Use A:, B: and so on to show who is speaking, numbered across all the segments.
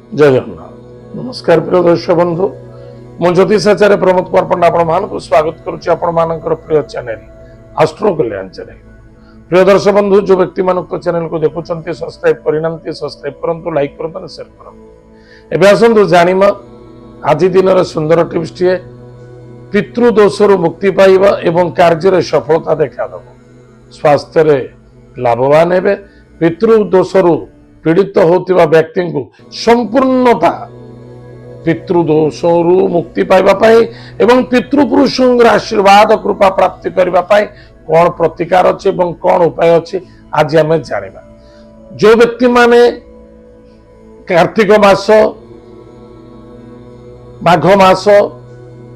A: जय जगन्नाथ। नमस्कार प्रिय दर्शक बंधु, मु ज्योतिषाचार्य प्रमोद कुमार पंडा आपण स्वागत करुच्ची आपण मानकर प्रिय चैनल एस्ट्रो कल्याण चैनल। प्रिय दर्शक बंधु, जो व्यक्ति मान चैनल को देखुं सब्सक्राइब करना, सब्सक्राइब करूँ, लाइक करूँ, शेयर करूँ। एवं आसतु जानिमा आज दिन सुंदर टिप्स टीए पितृदोषर मुक्ति पाइबा एवं कार्य सफलता देखादेव, स्वास्थ्य लाभवान हे। पितृदोषरु पीड़ित होतिबा व्यक्ति को संपूर्णता पितृदोषरु मुक्ति पाइबा पाई एवं पितृपुरुषर आशीर्वाद कृपा प्राप्ति करबा पाई कौन प्रतिकार अच्छे एवं कौन उपाय अच्छे आज आम जानिबा। जो व्यक्ति माने कार्तिक मास, माघ मास,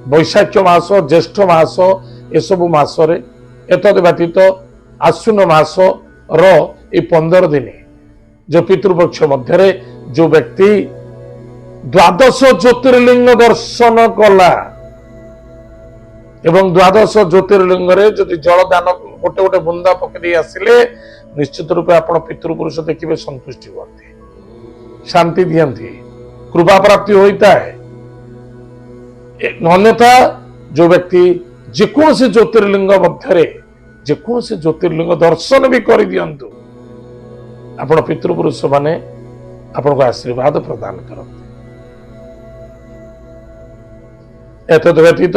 A: बैशाख मास, ज्येष्ठ मास एसबु मासरे एतद व्यतीत आश्विन मास रो 15 दिन जो पितृपक्ष मध्य जो व्यक्ति द्वादश ज्योतिर्लिंग दर्शन कला एवं द्वादश ज्योतिर्लिंग रे जदि जलदान गोटे गोटे बुंदा पकड़ी आसिले निश्चित रूपे आपण पितृपुरुष देखिए संतुष्टि करते, शांति दियंती, कृपा प्राप्ति होता है। अन्यथा जो व्यक्ति जेकोसी ज्योतिर्लिंग मध्य जेकोसी ज्योतिर्लिंग दर्शन भी कर दियंतु आपण पितृपुरुष माने आपण को आशीर्वाद प्रदान करते। एतद व्यतीत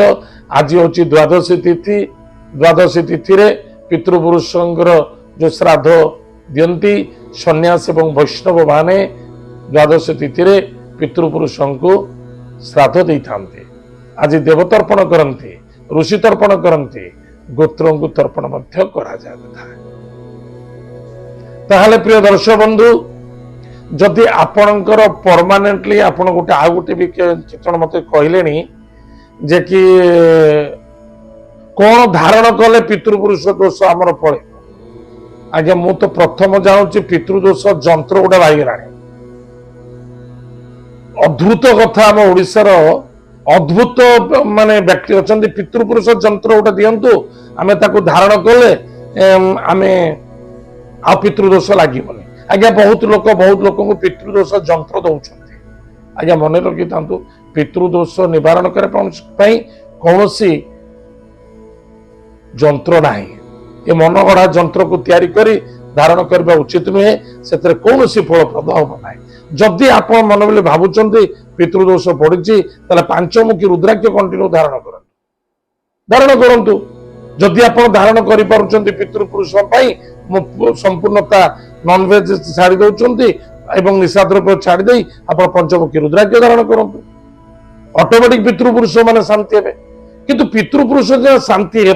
A: आज होची द्वादशी तिथि। द्वादशी तिथि रे पितृपुरुषंकर जो श्राद्ध दियंती सन्यास एवं वैष्णव माने द्वादशी तिथि रे पितृपुरुषों को श्राद्ध दे थांते। आज देवतर्पण करते, ऋषि तर्पण करते, गोत्रों को तर्पण मध्य करा जाता है। ताहले प्रिय दर्शक बंधु, जदि आपणकर परमानेंटली आपण गोटे आ गोटे भी चित्रण मते कहले जे कि कौन धारण कले पितृपुरुष दोष आमर पड़े। आज्ञा मु तो प्रथम जानूची पितृदोष जंत्र गोटे बाहर अद्भुत कथा आम ओडिशार अद्भुत माने व्यक्ति अच्छा पितृपुरुष जंत्र गोटे दिंतु आमे ताको धारण कले आमे आ पितृदोष लगे। आज्ञा बहुत लोक को पितृदोष जंत्र दौरान। आज्ञा मन रखी था पितृदोष निवारण करने कौन जंत्र ना, ये मन गढ़ा जंत्र को तैयारी करी धारण करने उचित नुहे, से कौन फलप्रद हम ना। जदि आप मन बोले भावुं पितृदोष पड़ी 5मुखी रुद्राक्ष कंटिन्यू धारण करूँ। जदि आप धारण कर पितृपुरुष संपूर्णता नॉनवेज छाड़ी दौरान एवं निशाद्रव्य छाड़ी आप 5मुखी रुद्राक्ष धारण करूँ, ऑटोमेटिक पितृपुरुष माने शांति हे। किंतु पितृपुरुष शांति हे,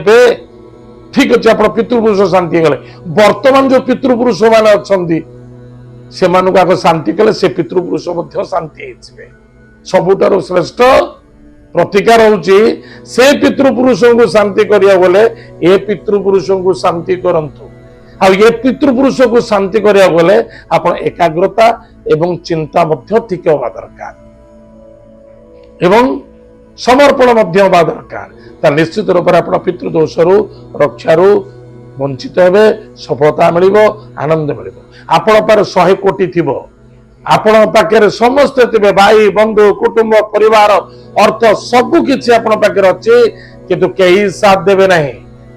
A: ठीक अच्छे आप पितृपुरुष शांति गले। वर्तमान जो पितृपुरुष माने अच्छे से आग शांति कले से पितृपुरुष शांति सबुठार श्रेष्ठ प्रतिकार होची से पितृपुरुष को शांति करिया बोले ए पितृपुरुष को शांति करंतु। आ ये पितृपुरुष को शांति करिया बोले आपण एकाग्रता एवं चिंता मध्य ठीक होगा दरकार एवं समर्पण मध्य होगा दरकार। निश्चित रूप से आप पितृदोषरु रक्षारु वंचित हेबे, सफलता मिलिबो, आनंद मिलिबो। आपण पर 100 कोटी थिबो, आपण पाखे समस्त थे भाई बंधु कुटुंब परिवार अर्थ सबु किछि आपण पाखे अच्छे, किंतु कहीं साथ देवे नहीं,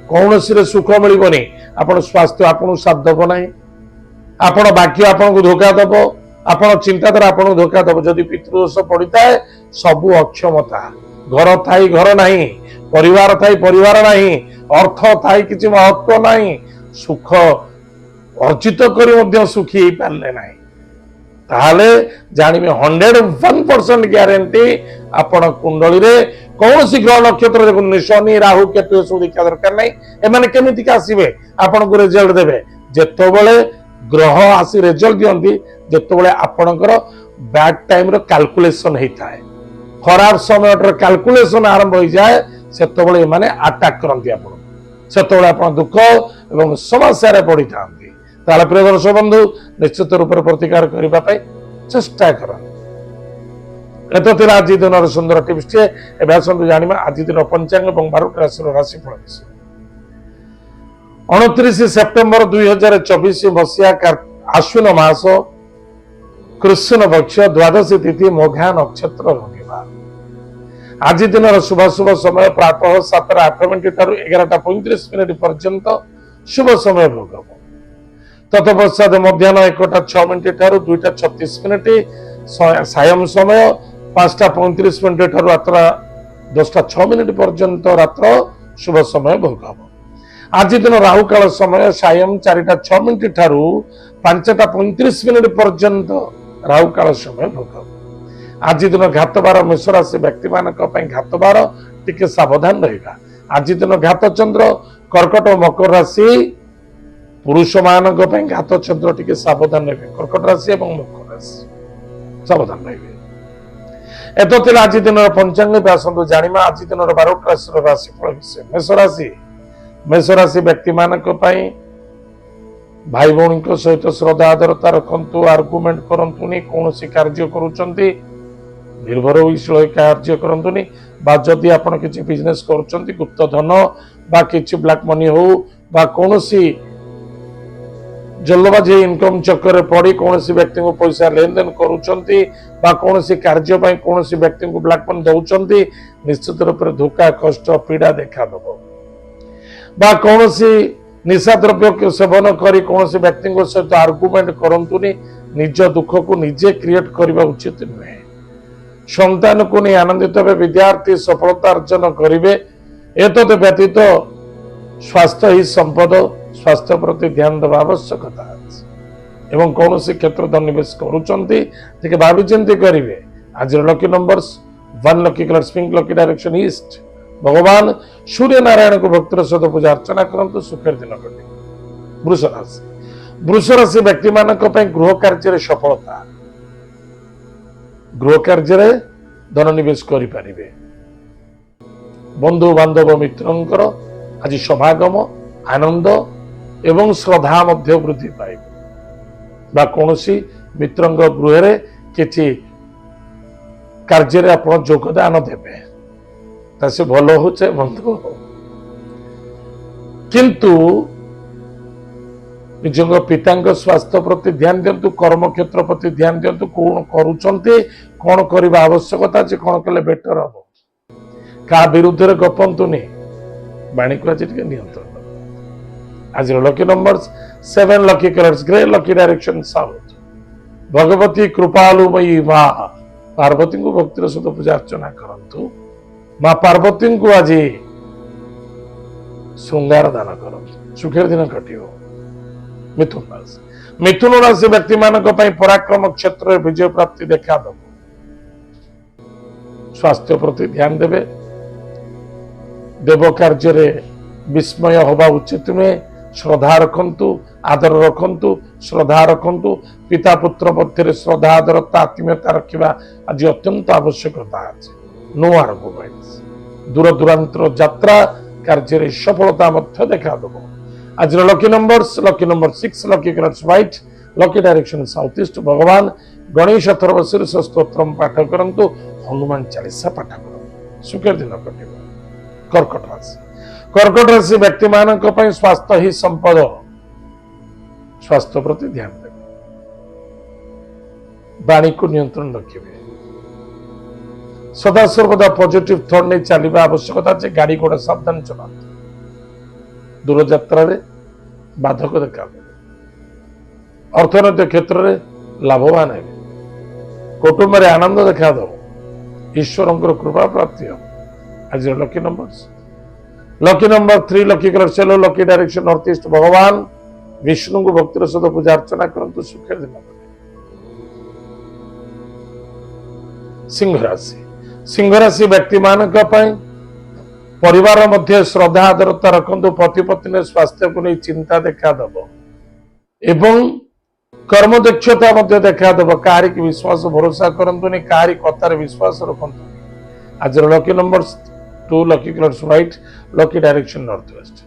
A: कौन सी सुख मिलबनी। आपण स्वास्थ्य आपण साथ दब नहीं, आपण बाकी आपण को धोखा दब, आपण चिंताधारा आपण को धोखा दब। जदि पितृदोष पड़ता है सबु अक्षमता, घर थाई घर नहीं, परिवार थाई परिवार नहीं, अर्थ थाई किछि महत्व नहीं, सुख अर्जित करी सुखी हो पारे नहीं। ताहले जानवे 101% ग्यारंटी आपण कुंडली रे कौन सी ग्रह नक्षत्र देखो शनि राहु केतु सब देखा दरकार नहीं। एमाने केमिति आसीबे आपण को रिजल्ट देबे जेतबेले ग्रह आसी रिजल्ट दियंती जेतबेले आपणकर बैड टाइम रो कैलकुलेशन हेता है, खराब समय रो कैलकुलेशन आरंभ हो जाए सेतबेले माने अटैक करंती आपण, सेतबेले आपण दुख एवं समस्या रे पड़ी थांती। ताले प्रिय दर्शक बंधु, निश्चित रूप से प्रतिकार करने चेष्टा कर। आज दिन सुंदर टिप्स टे जाना आज दिन पंचांग और 12 राशि राशिफल विषय। 29 सेप्टेम्बर 2024 मसीहा आश्विन मास କୃଷ୍ଣ ପକ୍ଷ ଦ୍ୱାଦଶୀ ତିଥି ମଘା ନକ୍ଷତ୍ର ରବିବାର। ଆଜି ଦିନର ଶୁଭ ସମୟ ପ୍ରାତଃ 7:08 ଠାରୁ 11:35 ପର୍ଯ୍ୟନ୍ତ ଶୁଭ ସମୟ ଭୋଗ ହେବ। ତତ୍ପଶ୍ଚାତ ମଧ୍ୟାହ୍ନ 1:06 ଠାରୁ 2:36, ସାୟଂ ସମୟ 5:35 ଠାରୁ ରାତ୍ର 10:06 ପର୍ଯ୍ୟନ୍ତ ରାତ୍ର ଶୁଭ ସମୟ ଭୋଗ ହେବ। ଆଜି ଦିନ ରାହୁକାଳ ସମୟ ସାୟଂ 4:06 ଠାରୁ 5:35 ପର୍ଯ୍ୟନ୍ତ ରାହୁକାଳ ସମୟ ଭୋଗ ହେବ। ଆଜି ଦିନ ଘାତବାର ମେଷ ରାଶି ବ୍ୟକ୍ତିମାନଙ୍କ ପାଇଁ ଘାତବାର, ଟିକେ ସାବଧାନ ରହିବା। ଆଜି ଦିନ ଘାତ ଚନ୍ଦ୍ର କର୍କଟ ଓ ମକର ରାଶି ପୁରୁଷ ମାନଙ୍କ ପାଇଁ ଘାତ ଚନ୍ଦ୍ର, ଟିକେ ସାବଧାନ ରହିବେ। କର୍କଟ ରାଶି ଏବଂ ମକର ରାଶି ସାବଧାନ ରହିବେ। ଏତ ଥିଲା ଆଜି ଦିନର ପଞ୍ଚାଙ୍ଗ। ଆସନ୍ତୁ ଜାଣିବା ଆଜି ଦିନର 12ଟି ରାଶିର ରାଶିଫଳ ବିଷୟ। ମେଷ ରାଶି ବ୍ୟକ୍ତି ମାନଙ୍କ ପାଇଁ ଭାଇ ଭଉଣୀଙ୍କ ସହିତ ଶ୍ରଦ୍ଧା ଆଦରତା ରଖନ୍ତୁ। ଆର୍ଗୁମେଣ୍ଟ କରନ୍ତୁନି। କୌଣସି କାର୍ଯ୍ୟ କରୁଛନ୍ତି ନିର୍ଭର ହୋଇଶୀଳ କାର୍ଯ୍ୟ କରନ୍ତୁନି। ବା ଯଦି ଆପଣ କିଛି ବିଜନେସ କରୁଛନ୍ତି, ଗୁପ୍ତ ଧନ ବା କିଛି ବ୍ଲାକ୍ ମନି ହଉ ବା କୌଣସି ଜଲ୍ଦବାଜି ଇନକମ ଚକ୍କରରେ ପଡି କୌଣସି ବ୍ୟକ୍ତିଙ୍କୁ ପଇସା ଲେନଦେନ କରୁଛନ୍ତି ବା କୌଣସି କାର୍ଯ୍ୟ ପାଇଁ କୌଣସି ବ୍ୟକ୍ତିଙ୍କୁ ବ୍ଲାକ୍ ମନି ଦଉଛନ୍ତି, ନିଶ୍ଚିତ ରୂପରେ ଧୋକା, କଷ୍ଟ, ପୀଡା ଦେଖାଦେବ। ବା କୌଣସି ନିଶା ଦ୍ରବ୍ୟ ସେବନ କରି କୌଣସି ବ୍ୟକ୍ତିଙ୍କ ସହିତ ଆର୍ଗୁମେଣ୍ଟ କରନ୍ତୁନି। ନିଜ ଦୁଃଖକୁ ନିଜେ କ୍ରିଏଟ କରିବା ଉଚିତ ନୁହେଁ। ସନ୍ତାନକୁ ନେଇ ଆନନ୍ଦିତ ହେବେ। ବିଦ୍ୟାର୍ଥୀ ସଫଳତା ଅର୍ଜନ କରିବେ। ଏତଦ୍ ବ୍ୟତୀତ ସ୍ୱାସ୍ଥ୍ୟ ହିଁ ସମ୍ପଦ। ସ୍ୱାସ୍ଥ୍ୟ ପ୍ରତି ଧ୍ୟାନ ଦେବା ଆବଶ୍ୟକତା ଅଛି। ଏବଂ କୌଣସି କ୍ଷେତ୍ରରେ ନିବେଶ କରୁଛନ୍ତି ଟିକେ ଭାବିଚିନ୍ତି କରିବେ। ଆଜିର lucky numbers 1, lucky colours pink, lucky direction east. ଭଗବାନ ସୂର୍ଯ୍ୟ ନାରାୟଣଙ୍କୁ ଭକ୍ତିର ସହିତ ପୂଜା ଅର୍ଚ୍ଚନା କରନ୍ତୁ। ସୁଖର ଦିନ କଟିବ। ବୃଷ ରାଶି ବ୍ୟକ୍ତି ମାନଙ୍କ ପାଇଁ ଗୃହ କାର୍ଯ୍ୟରେ ସଫଳତା। ଗୃହ କାର୍ଯ୍ୟରେ ଧନ ନିବେଶ କରିପାରିବେ। ବନ୍ଧୁ ବାନ୍ଧବ ମିତ୍ରଙ୍କର ଆଜି ସମାଗମ, ଆନନ୍ଦ ଏବଂ ଶ୍ରଦ୍ଧା ମଧ୍ୟ ବୃଦ୍ଧି ପାଇବ। ବା କୌଣସି ମିତ୍ରଙ୍କ ଗୃହରେ କିଛି କାର୍ଯ୍ୟରେ ଆପଣ ଯୋଗଦାନ ଦେବେ। ତା ସେ ଭଲ ହଉଛେ ମନ୍ଦ ହଉ, କିନ୍ତୁ ନିଜଙ୍କ ପିତାଙ୍କ ସ୍ୱାସ୍ଥ୍ୟ ପ୍ରତି ଧ୍ୟାନ ଦିଅନ୍ତୁ। କର୍ମକ୍ଷେତ୍ର ପ୍ରତି ଧ୍ୟାନ ଦିଅନ୍ତୁ। କଣ କରୁଛନ୍ତି, କଣ କରିବା ଆବଶ୍ୟକତା ଅଛି, କଣ କଲେ ବେଟର ହବ। କାହା ବିରୁଦ୍ଧରେ ଗପନ୍ତୁନି। ବାଣୀକୁ ଆଜି ଟିକେ ନିୟନ୍ତ୍ରଣ। ଆଜିର lucky numbers 7, lucky colours grey, lucky direction south. ଭଗବତୀ କୃପାଲୁମୟୀ ମା ପାର୍ବତୀଙ୍କୁ ଭକ୍ତିର ସହିତ ପୂଜା ଅର୍ଚ୍ଚନା କରନ୍ତୁ। ମା ପାର୍ବତୀଙ୍କୁ ଆଜି ଶୃଙ୍ଗାର ଦାନ କରନ୍ତୁ। ସୁଖର ଦିନ କଟିବ। ମିଥୁନ ରାଶି ବ୍ୟକ୍ତି ମାନଙ୍କ ପାଇଁ ପରାକ୍ରମ କ୍ଷେତ୍ରରେ ବିଜୟ ପ୍ରାପ୍ତି ଦେଖାଦେବ। ସ୍ୱାସ୍ଥ୍ୟ ପ୍ରତି ଧ୍ୟାନ ଦେବେ। ଦେବ କାର୍ଯ୍ୟରେ ବିସ୍ମୟ ହେବା ଉଚିତ ନୁହେଁ। ଶ୍ରଦ୍ଧା ରଖନ୍ତୁ, ଆଦର ରଖନ୍ତୁ, ଶ୍ରଦ୍ଧା ରଖନ୍ତୁ। ପିତା ପୁତ୍ର ମଧ୍ୟରେ ଶ୍ରଦ୍ଧା, ଆଦରତା, ଆତ୍ମୀୟତା ରଖିବା ଆଜି ଅତ୍ୟନ୍ତ ଆବଶ୍ୟକତା ଅଛି। No arguments. ଦୂର ଦୂରାନ୍ତର ଯାତ୍ରା କାର୍ଯ୍ୟରେ ସଫଳତା ମଧ୍ୟ ଦେଖାଦେବ। ଆଜିର lucky number 6, lucky colours white, lucky direction south east. ଭଗବାନ ଗଣେଶ ଅଥର୍ବଶୀର୍ଷ ସ୍ତୋତ୍ରମ୍ ପାଠ କରନ୍ତୁ। ହନୁମାନ ଚାଳିଶା ପାଠ କରନ୍ତୁ। ସୁଖର ଦିନ କଟିବ। କର୍କଟ ରାଶି ବ୍ୟକ୍ତି ମାନଙ୍କ ପାଇଁ ସ୍ୱାସ୍ଥ୍ୟ ହିଁ ସମ୍ପଦ। ସ୍ୱାସ୍ଥ୍ୟ ପ୍ରତି ଧ୍ୟାନ ଦେବେ। ବାଣୀକୁ ନିୟନ୍ତ୍ରଣ ରଖିବେ। ସଦାସର୍ବଦା ପଜିଟିଭ ଥଟ୍ ନେଇ ଚାଲିବା ଆବଶ୍ୟକତା ଅଛି। ଗାଡି ଘୋଡା ସାବଧାନ ଚଲାନ୍ତୁ। ଦୂରଯାତ୍ରାରେ ବାଧକ ଦେଖାଦେବେ। ଅର୍ଥନୈତିକ କ୍ଷେତ୍ରରେ ଲାଭବାନ ହେବେ। କୁଟୁମ୍ବରେ ଆନନ୍ଦ ଦେଖାଦେବ। ଈଶ୍ୱରଙ୍କର କୃପା ପ୍ରାପ୍ତି ହେବ। ଆଜିର lucky number 3, lucky colours yellow, lucky direction north east. ଭଗବାନ ବିଷ୍ଣୁଙ୍କୁ ଭକ୍ତିର ସହିତ ପୂଜା ଅର୍ଚ୍ଚନା କରନ୍ତୁ। ସୁଖର ଦିନ। ସିଂହ ରାଶି ବ୍ୟକ୍ତି ମାନଙ୍କ ପାଇଁ ପରିବାର ମଧ୍ୟ ଶ୍ରଦ୍ଧା ଆଦରତା ରଖନ୍ତୁ। ପତି ପତ୍ନୀ ସ୍ୱାସ୍ଥ୍ୟକୁ ନେଇ ଚିନ୍ତା ଦେଖାଦେବ ଏବଂ କର୍ମଦକ୍ଷତା ମଧ୍ୟ ଦେଖାଦେବ। କାହାରିକି ବିଶ୍ୱାସ ଭରସା କରନ୍ତୁନି। କାହାରି କଥାରେ ବିଶ୍ୱାସ ରଖନ୍ତୁ। ଆଜିର lucky number 2, lucky colours white, lucky direction north west.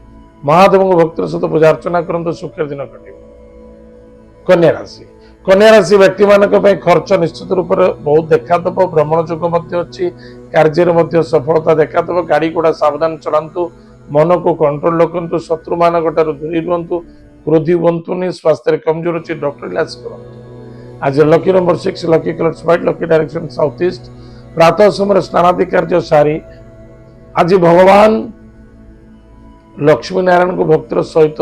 A: ମହାଦେବଙ୍କୁ ଭକ୍ତିର ସହିତ ପୂଜା ଅର୍ଚ୍ଚନା କରନ୍ତୁ। ସୁଖର ଦିନ କଟିବ। କନ୍ୟା ରାଶି ବ୍ୟକ୍ତି ମାନଙ୍କ ପାଇଁ ଖର୍ଚ୍ଚ ନିଶ୍ଚିତ ରୂପରେ ବହୁତ ଦେଖାଦେବ। ଭ୍ରମଣ ଯୋଗ ମଧ୍ୟ ଅଛି। କାର୍ଯ୍ୟରେ ମଧ୍ୟ ସଫଳତା ଦେଖାଦେବ। ଗାଡି ଘୋଡା ସାବଧାନ ଚଳାନ୍ତୁ। ମନକୁ କଣ୍ଟ୍ରୋଲ ରଖନ୍ତୁ। ଶତ୍ରୁ ମାନଙ୍କ ଠାରୁ ଦୂରେଇ ରୁହନ୍ତୁ। କ୍ରୋଧୀ ହୁଅନ୍ତୁନି। ସ୍ୱାସ୍ଥ୍ୟରେ କମଜୋର ଅଛି, ଡକ୍ଟର ଇଲାଜ କରନ୍ତୁ। आज lucky number 6 lucky colours white lucky direction south east प्रातः समय स्नानादि कार्य सारी आज भगवान लक्ष्मी नारायण को भक्तर सहित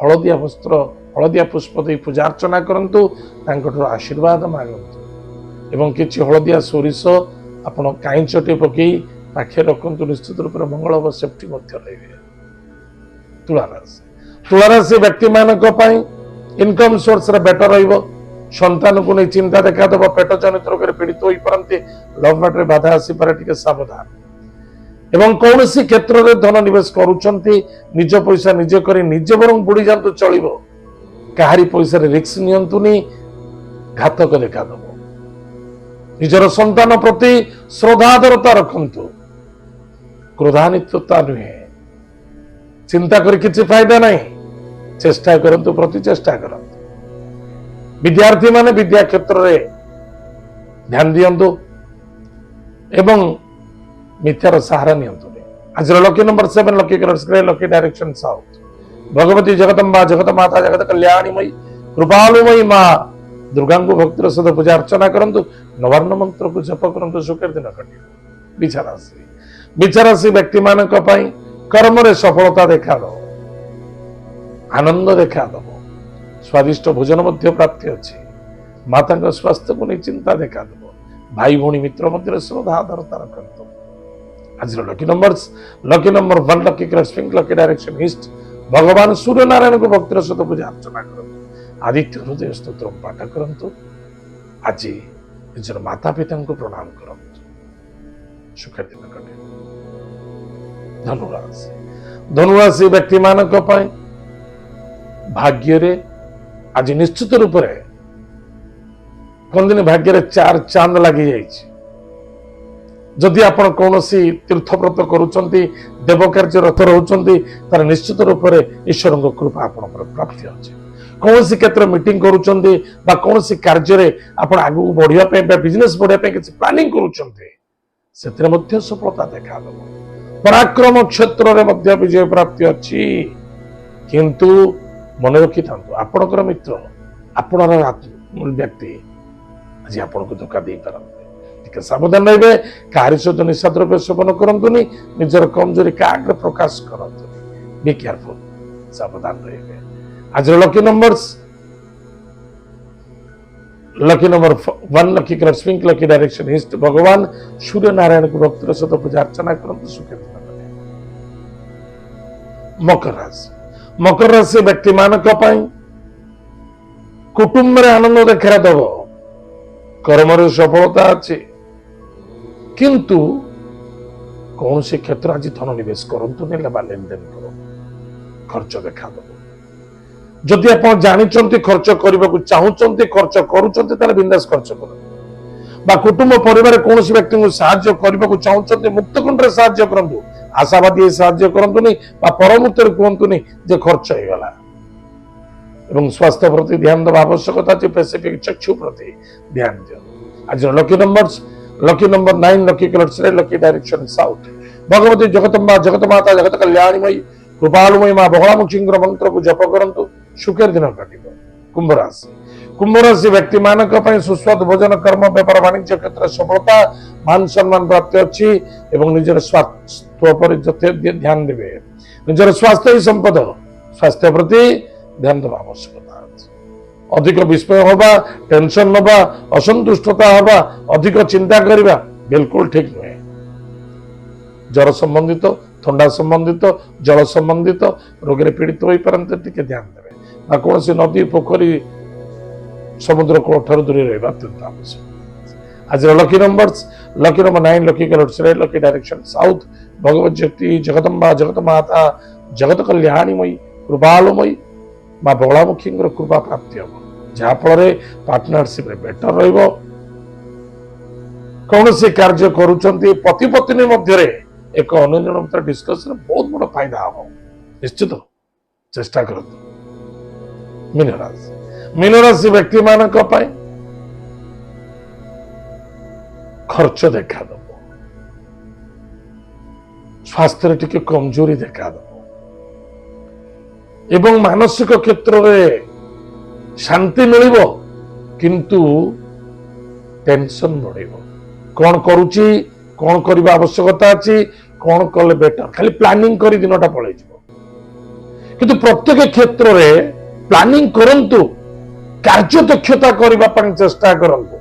A: हलदिया वस्त्र हलदिया पुष्प दे पूजा अर्चना करंतु तांकठो आशीर्वाद मागंतु एवं किछि हलदिया सोरिष आपण काईचटे पकई पाखे रखंतु निश्चित रूप से मंगल व सेफ्टी मध्य रहिबे। तुला राशि व्यक्ति मानक पई इनकम सोर्स रे बेटर रहिबो संतान को नहीं चिंता देखा देव पेट जनित रोग पीड़ित हो पारती लव मैटर बाधा आसीपारे टिके सावधान एवं कौन सी क्षेत्र में धन निवेश करुचंती निज पैसा निजे करी निजे बरं बुड़ी जातु चलिबो काहारी पैसा रे रिस्क नियंतुनी घातक देखा देव निजर संतान प्रति श्रद्धादरता रखंतु क्रोधान्वितता नुहे चिंता करी किछि फायदा नहीं चेष्टा करंतु प्रति चेष्टा करंतु विद्यार्थी माने विद्या क्षेत्र रे ध्यान दियंतु एवं मिथ्यार सहारा नियंतु आज lucky number 7 lucky colours grey lucky direction south Bhagwati Jagdamba जगत माता जगत कल्याणीमयी कृपालुमयी मां दुर्गा को भक्तिर सहित पूजा अर्चना करंतु नवर्ण मंत्र को जप करंतु सुखेर दिन कटियो। विचारासी व्यक्ति मानक पई कर्म रे सफलता देखा दो आनंद देखा दो स्वादिष्ट भोजन मध्य प्राप्ति अच्छी माता का स्वास्थ्य को नहीं चिंता देखा दो भाई भौणी मित्र मध्य श्रद्धा आदरता रखंतु आज lucky number 1 lucky colours pink lucky direction east भगवान सूर्य नारायण को भक्तिर सहित पूजा अर्चना करंतु आदित्य हृदय स्तोत्र पाठ करंतु आज निजर माता पिता को प्रणाम करंतु सुख दिन कटे। धनुराशि व्यक्ति मानक पई भाग्य रे आज निश्चित रूप से कहते भाग्य रे 4 चांद लगी जाइए जदि आपण कौन तीर्थव्रत करुचंती देव कार्य रथ रोचंती तार निश्चित रूप से ईश्वर कृपा आपण प्राप्ति अच्छे कौन क्षेत्र मीटिंग करुचंती बा कौन कार्य रे आपण आगु बढ़िया पे बिजनेस बढ़िया पे किछि प्लानिंग करुचंती सेतरे मध्य सफलता देखा दबो पराक्रम क्षेत्र रे मध्य विजय प्राप्ति अच्छी किंतु मन रखी था आपणकर मित्र आपण व्यक्ति आज आपन को धोखा दे पारते सावधान रहिबे काहारी सहित निशा द्रव्य सेवन करंतुनी निजर कमजोरी का आगे प्रकाश करंतुनी बी केयरफुल सावधान रहिबे। आज lucky number 1 lucky colours pink lucky direction east भगवान सूर्य नारायण को भक्तिर सहित पूजा अर्चना करंतु सुख दिन मकर राशि व्यक्ति मानक पई कुटुंब रे आनंद देखा दब कर्म रे सफलता अच्छी किंतु कौन से क्षेत्र आज धन निवेश करंतु लेन देन करो खर्च देखा दब जदि आप जानिचंती खर्च करने को चाहूचंती खर्च करूचंती ताले बिंदास खर्च करो बा कुटुंब परिवार कौन व्यक्ति को साहाय्य करने को चाहूचंती मुक्त कंठरे साहाय्य करंतु आशावादी साहाय्य करंतुनी बा परमुक्त कहतुनी जे खर्च हो गला एवं स्वास्थ्य प्रति ध्यान देवा आवश्यकता अछि स्पेसिफिक चक्षु प्रति ध्यान दियो। आज लकी नंबर 9 लकी कलर्स रे lucky direction south Bhagwati Jagdamba जगत माता जगत कल्याणीमयी कृपालुमयी मां बगलामुखी मंत्र को जप करंतु सुखेर दिन कटिबो। कुंभ राशि व्यक्ति मानक पई सुस्वाद भोजन कर्म व्यापार वाणिज्य क्षेत्र सफलता मान सम्मान प्राप्त अच्छी एवं निजर स्वास्थ्य पर ध्यान देवे निजर स्वास्थ्य ही संपद स्वास्थ्य प्रति ध्यान देवा आवश्यकता अधिक विस्मय होगा टेंशन नवा असंतुष्टता होगा अधिक चिंता करवा बिल्कुल ठीक नुहे जर संबंधित थंडा संबंधित जल संबंधित रोग पीड़ित हो पारते टिके ध्यान देवे कौन सी नदी पोखरी समुद्र कूल ठार दूरी रहा अत्यंत आवश्यक। आज लकी नंबर 9 लकी कलर्स रे लकी डायरेक्शन साउथ भगवत ज्योति जगदम्बा जगत माता जगत कल्याणीमयी कृपालुमयी मां बगलामुखी कृपा प्राप्ति हम जहाँफल पार्टनरशिप बेटर रहिबो कौन से कार्य करुचंती पति पत्नी मध्य एक अन्य डिस्कशन बहुत बड़ा फायदा हम निश्चित चेष्टा करते। मीनराशि व्यक्ति मानक पई खर्च देखा दब स्वास्थ्य टिके कमजोरी देखा दब एवं मानसिक क्षेत्र में शांति मिलिबो किंतु टेंशन बढ़ेब कौन करुची कौन करबा आवश्यकता अछि कौन कले बेटर खाली प्लानिंग करी दिनटा पळै जिवो किंतु प्रत्येक क्षेत्र रे प्लानिंग करंतु कार्य दक्षता करबा ପାଇଁ चेष्टा करंतु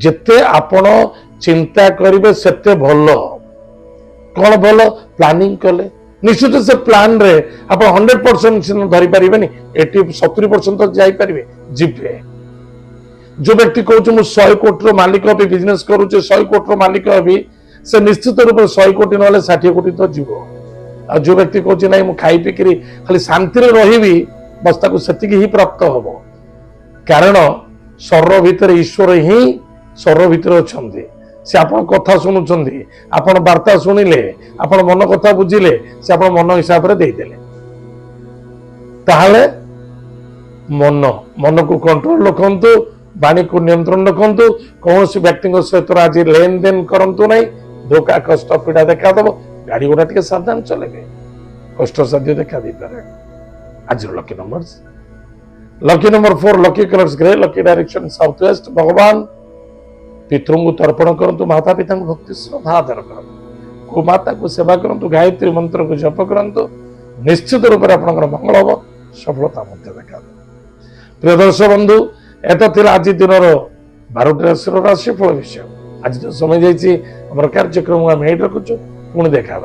A: जेते आपण चिंता करिवे सेते भलो कौन भलो प्लानिंग कले निश्चित से प्लान रे आप 100% धरी पारे 80-70% तक जाई पारे जीवे जो व्यक्ति कहूँ 100 कोटी मालिक भी बिजनेस करुचे 100 कोटी मालिक भी से निश्चित रूप से 100 कोटी ना 60 कोटी तो जीव आ जो व्यक्ति कहूँ ना मुझे खाई पिक खाली शांति रही बस ताको सेतिकी ही प्राप्त हम कारण स्वर भितर ईश्वर ही स्वर भितर अच्छा से आप कथा शुणुंट आपण वार्ता शुणिले आपण मन कथा बुझिले से आप मन हिसाब से देदेले ताहले मन को कंट्रोल रखंतु वाणी को नियंत्रण रखंतु कौन व्यक्ति सहित आज लेन देन करंतु नहीं धोखा कष्ट पीड़ा देखा दब गाड़ी गुड़ा टे सावधान चलेबे कष्ट साध्य देखा दे पारे आज lucky number 4 lucky colours grey lucky direction south west भगवान पितृ को तर्पण करंतु माता पिता को भक्ति श्रद्धा आदर करंतु को माता को सेवा करंतु गायत्री मंत्र को जप करंतु निश्चित रूप से आपनकर मंगल हो सफलता मध्य देखा प्रिय दर्शक बंधु एत आज दिन 12 राशिफल विषय आज जो समय जाइए आम कार्यक्रम आम ये रखुचु पुणी देखा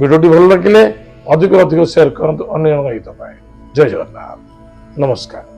A: भिडियो भल लगे अधिक शेयर करंतु अन्य हित पाए जय जगन्नाथ नमस्कार।